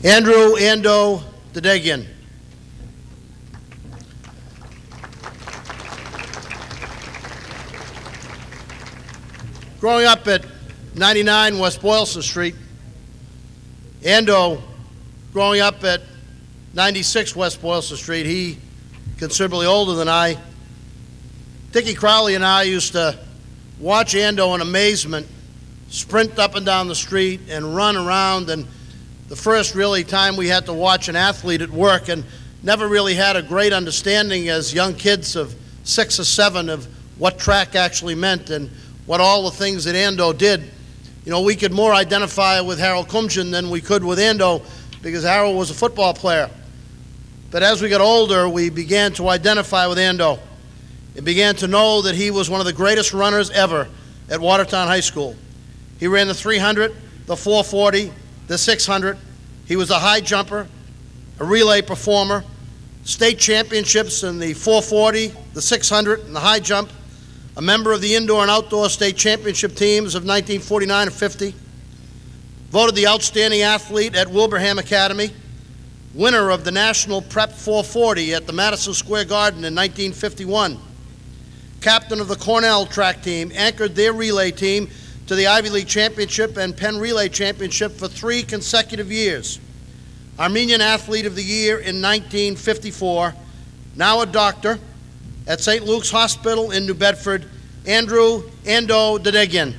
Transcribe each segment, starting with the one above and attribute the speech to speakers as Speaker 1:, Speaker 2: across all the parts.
Speaker 1: Andrew Ando Dadagian. Growing up at 99 West Boylston Street, Ando, growing up at 96 West Boylston Street, he considerably older than I. Dickie Crowley and I used to watch Ando in amazement sprint up and down the street and run around, and the first really time we had to watch an athlete at work, and never really had a great understanding as young kids of 6 or 7 of what track actually meant and what all the things that Ando did. You know, we could more identify with Harold Kumjian than we could with Ando because Harold was a football player. But as we got older, we began to identify with Ando and began to know that he was one of the greatest runners ever at Watertown High School. He ran the 300, the 440, the 600. He was a high jumper, a relay performer, state championships in the 440, the 600, and the high jump, a member of the indoor and outdoor state championship teams of 1949 and 50, voted the outstanding athlete at Wilbraham Academy, winner of the National Prep 440 at the Madison Square Garden in 1951, captain of the Cornell track team, anchored their relay team to the Ivy League Championship and Penn Relay Championship for 3 consecutive years, Armenian Athlete of the Year in 1954, now a doctor at St. Luke's Hospital in New Bedford, Andrew Ando Dadagian.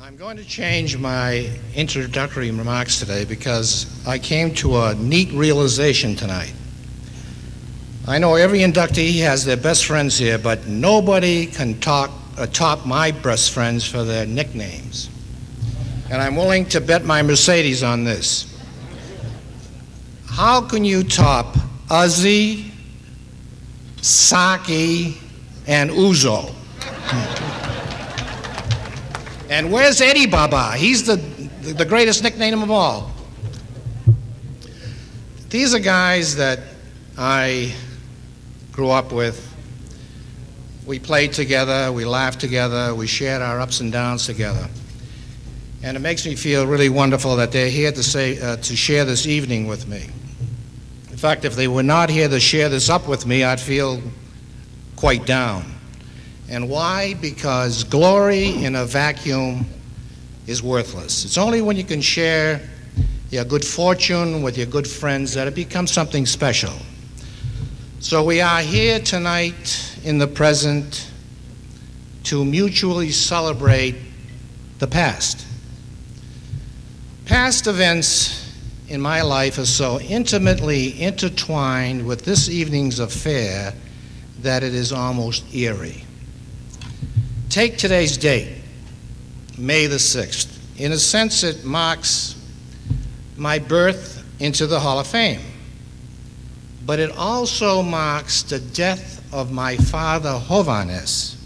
Speaker 2: I'm going to change my introductory remarks today because I came to a neat realization tonight. I know every inductee has their best friends here, but nobody can top my best friends for their nicknames. And I'm willing to bet my Mercedes on this. How can you top Uzi, Saki, and Uzo? And where's Eddie Baba? He's the greatest nickname of all. These are guys that I grew up with. We played together, we laughed together, we shared our ups and downs together. And it makes me feel really wonderful that they're here to share this evening with me. In fact, if they were not here to share this up with me, I'd feel quite down. And why? Because glory in a vacuum is worthless. It's only when you can share your good fortune with your good friends that it becomes something special. So we are here tonight in the present to mutually celebrate the past. Past events in my life are so intimately intertwined with this evening's affair that it is almost eerie. Take today's date, May the 6th. In a sense, it marks my birth into the Hall of Fame. But it also marks the death of my father, Hovannes,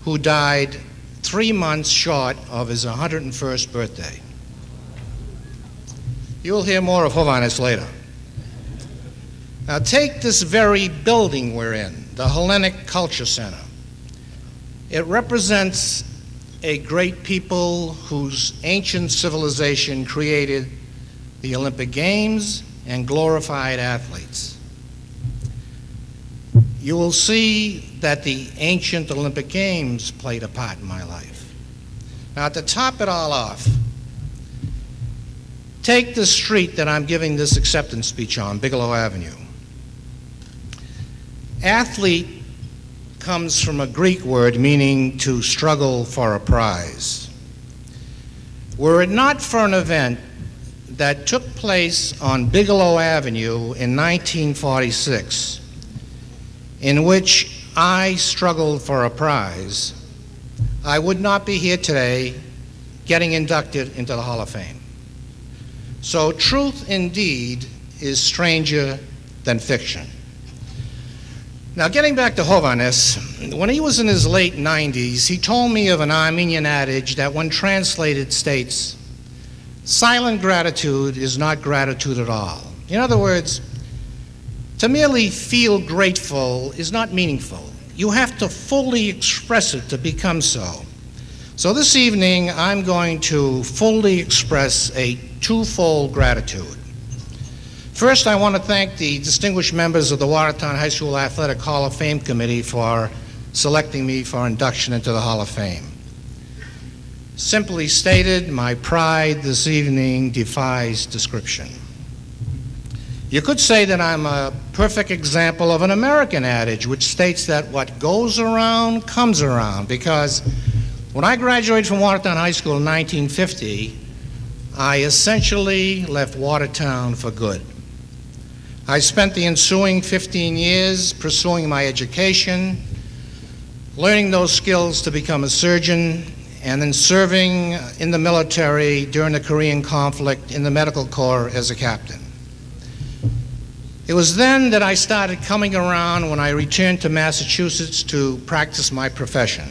Speaker 2: who died 3 months short of his 101st birthday. You'll hear more of Hovannes later. Now take this very building we're in, the Hellenic Culture Center. It represents a great people whose ancient civilization created the Olympic Games and glorified athletes. You will see that the ancient Olympic Games played a part in my life. Now, to top it all off, take the street that I'm giving this acceptance speech on, Bigelow Avenue. Athlete comes from a Greek word meaning to struggle for a prize. Were it not for an event that took place on Bigelow Avenue in 1946, in which I struggled for a prize, I would not be here today getting inducted into the Hall of Fame. So truth indeed is stranger than fiction. Now, getting back to Hovhannes, when he was in his late 90s, he told me of an Armenian adage that, when translated, states, "Silent gratitude is not gratitude at all." In other words, to merely feel grateful is not meaningful. You have to fully express it to become so. So this evening, I'm going to fully express a twofold gratitude. First, I want to thank the distinguished members of the Watertown High School Athletic Hall of Fame Committee for selecting me for induction into the Hall of Fame. Simply stated, my pride this evening defies description. You could say that I'm a perfect example of an American adage which states that what goes around comes around, because when I graduated from Watertown High School in 1950, I essentially left Watertown for good. I spent the ensuing 15 years pursuing my education, learning those skills to become a surgeon, and then serving in the military during the Korean conflict in the Medical Corps as a captain. It was then that I started coming around when I returned to Massachusetts to practice my profession.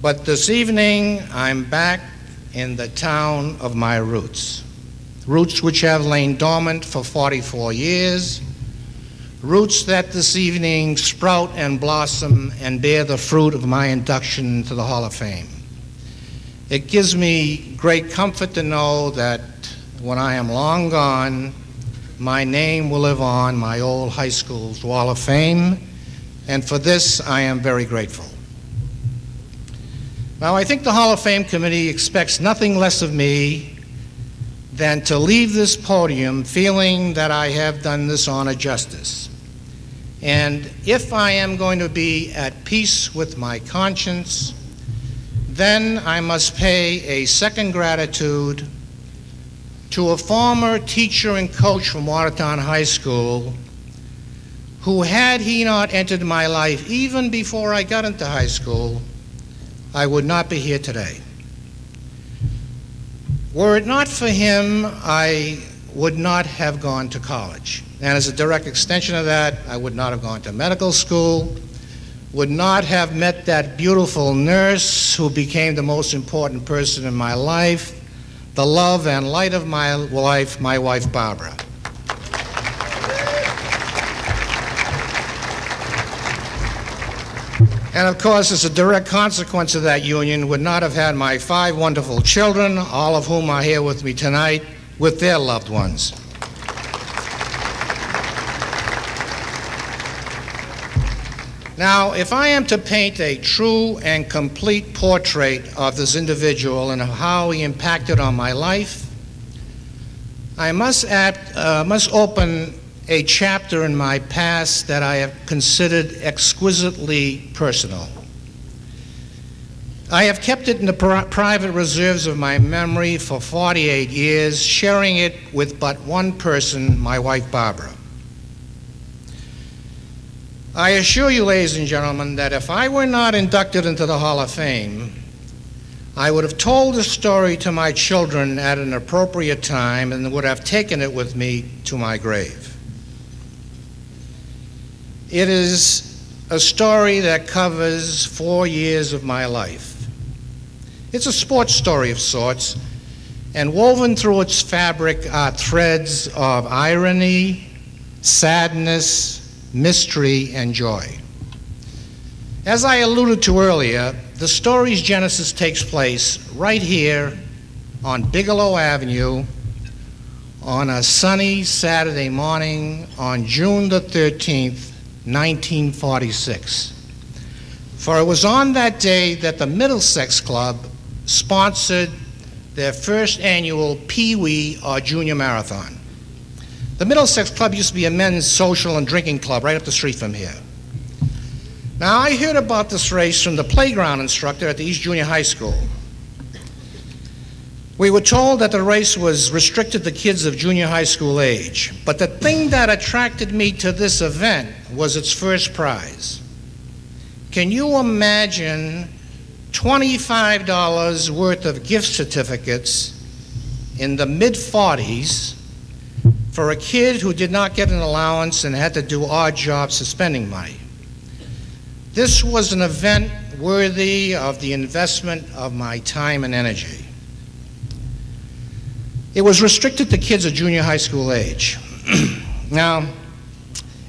Speaker 2: But this evening, I'm back in the town of my roots. Roots which have lain dormant for 44 years, roots that this evening sprout and blossom and bear the fruit of my induction into the Hall of Fame. It gives me great comfort to know that when I am long gone, my name will live on my old high school's Wall of Fame, and for this I am very grateful. Now, I think the Hall of Fame Committee expects nothing less of me than to leave this podium feeling that I have done this honor justice. And if I am going to be at peace with my conscience, then I must pay a second gratitude to a former teacher and coach from Watertown High School who, had he not entered my life even before I got into high school, I would not be here today. Were it not for him, I would not have gone to college. And as a direct extension of that, I would not have gone to medical school, would not have met that beautiful nurse who became the most important person in my life, the love and light of my life, my wife, Barbara. And of course, as a direct consequence of that union, would not have had my 5 wonderful children, all of whom are here with me tonight, with their loved ones. Now, if I am to paint a true and complete portrait of this individual and of how he impacted on my life, I must open a chapter in my past that I have considered exquisitely personal. I have kept it in the private reserves of my memory for 48 years, sharing it with but one person, my wife, Barbara. I assure you, ladies and gentlemen, that if I were not inducted into the Hall of Fame, I would have told the story to my children at an appropriate time and would have taken it with me to my grave. It is a story that covers 4 years of my life. It's a sports story of sorts, and woven through its fabric are threads of irony, sadness, mystery, and joy. As I alluded to earlier, the story's genesis takes place right here on Bigelow Avenue on a sunny Saturday morning on June the 13th, 1946. For it was on that day that the Middlesex Club sponsored their first annual Pee Wee or Junior Marathon. The Middlesex Club used to be a men's social and drinking club right up the street from here. Now, I heard about this race from the playground instructor at the East Junior High School. We were told that the race was restricted to kids of junior high school age, but the thing that attracted me to this event was its first prize. Can you imagine $25 worth of gift certificates in the mid-40s for a kid who did not get an allowance and had to do odd jobs for spending money. This was an event worthy of the investment of my time and energy. It was restricted to kids of junior high school age. Now,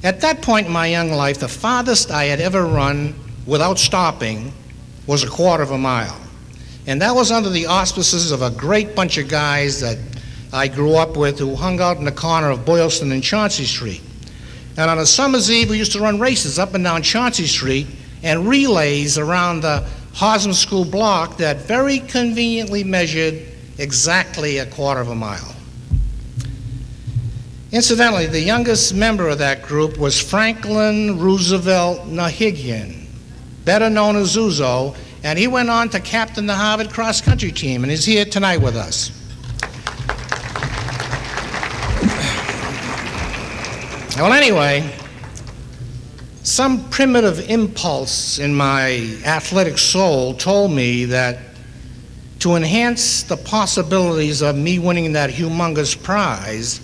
Speaker 2: at that point in my young life, the farthest I had ever run without stopping was a quarter of a mile. And that was under the auspices of a great bunch of guys that I grew up with who hung out in the corner of Boylston and Chauncey Street. And on a summer's eve, we used to run races up and down Chauncey Street and relays around the Hosmer School block that very conveniently measured exactly a quarter of a mile. Incidentally, the youngest member of that group was Franklin Roosevelt Dadagian, better known as Zuzo, and he went on to captain the Harvard cross-country team, and is here tonight with us. Well, anyway, some primitive impulse in my athletic soul told me that to enhance the possibilities of me winning that humongous prize,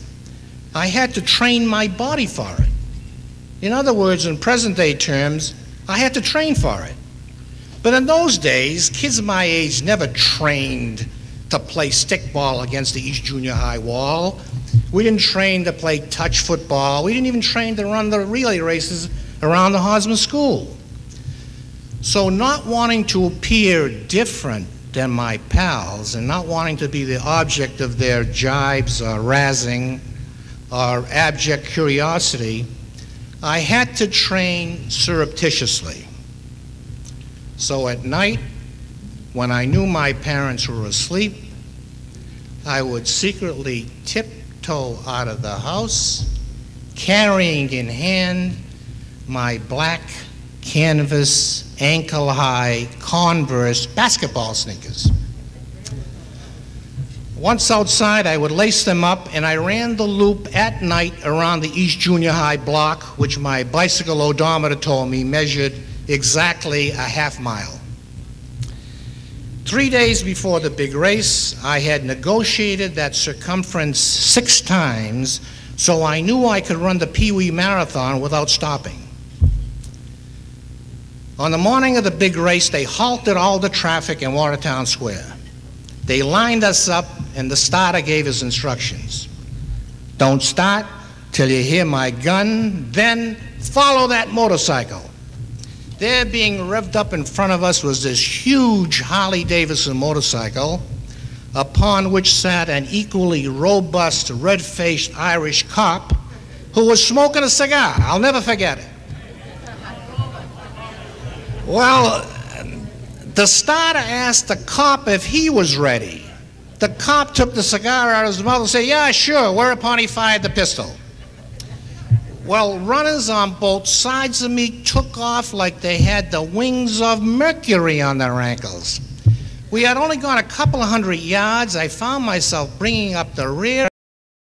Speaker 2: I had to train my body for it. In other words, in present-day terms, I had to train for it. But in those days, kids my age never trained to play stickball against the East Junior High wall. We didn't train to play touch football. We didn't even train to run the relay races around the Hosmer School. So not wanting to appear different than my pals and not wanting to be the object of their jibes or razzing or abject curiosity, I had to train surreptitiously. So at night, when I knew my parents were asleep, I would secretly tiptoe out of the house, carrying in hand my black canvas ankle-high Converse basketball sneakers. Once outside, I would lace them up, and I ran the loop at night around the East Junior High block, which my bicycle odometer told me measured exactly a half mile. 3 days before the big race, I had negotiated that circumference 6 times, so I knew I could run the Pee Wee Marathon without stopping. On the morning of the big race, they halted all the traffic in Watertown Square. They lined us up, and the starter gave his instructions. Don't start till you hear my gun, then follow that motorcycle. There, being revved up in front of us, was this huge Harley-Davidson motorcycle, upon which sat an equally robust, red-faced Irish cop who was smoking a cigar. I'll never forget it. Well, the starter asked the cop if he was ready. The cop took the cigar out of his mouth and said, "Yeah, sure," whereupon he fired the pistol. Well, runners on both sides of me took off like they had the wings of Mercury on their ankles. We had only gone a couple of 100 yards. I found myself bringing up the rear